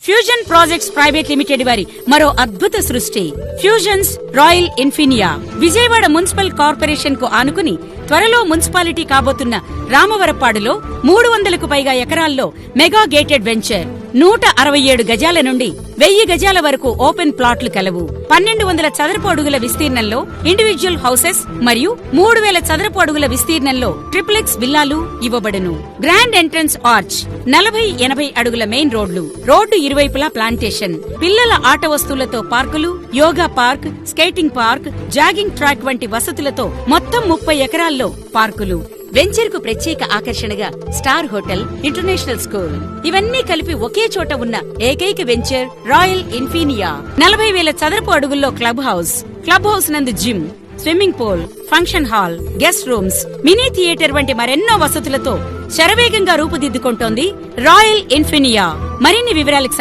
Fusion projects private limited వారి మరో అద్భుత సృష్టి fusions royal ఇన్ఫినియా. Vijayawada municipal corporation కు ఆనుకుని త్వరలో మున్సిపాలిటీ కాబోతున్న రామవరపాడులో 300కు పైగా ఎకరాల్లో మెగా గేటెడ్ వెంచర్. 167 గజాల నుండి 1000 గజాల వరకు ఓపెన్ ప్లాట్లు కలవు. 1200 చదరపు అడుగుల విస్తీర్ణంలో ఇండివిడ్యువల్ హౌసెస్ మరియు 3000 చదరపు అడుగుల విస్తీర్ణంలో ట్రిప్లెక్స్ విల్లాలు ఇవ్వబడును. గ్రాండ్ ఎంట్రన్స్ ఆర్చ్, 40-80 అడుగుల మెయిన్ రోడ్డు ఇరువైపులా ప్లాంటేషన్, పిల్లల ఆట వస్తువులతో పార్కులు, yoga park, skating park, jogging track వంటి వసతులతో మొత్తం 30 ఎకరాల్లో పార్కులు. వెంచర్ కు ప్రత్యేక ఆకర్షణగా స్టార్ హోటల్, ఇంటర్నేషనల్ స్కూల్ ఇవన్నీ కలిపి ఒకే చోట ఉన్న ఏకైక వెంచర్ రాయల్ ఇన్ఫినియా. 40,000 చదరపు అడుగుల్లో క్లబ్ హౌస్ నందు gym, swimming pool, function hall, guest rooms, mini theatre వంటి మరెన్నో వసతులతో శరవేగంగా రూపుదిద్దుకుంటోంది రాయల్ ఇన్ఫినియా. మరిన్ని వివరాలకు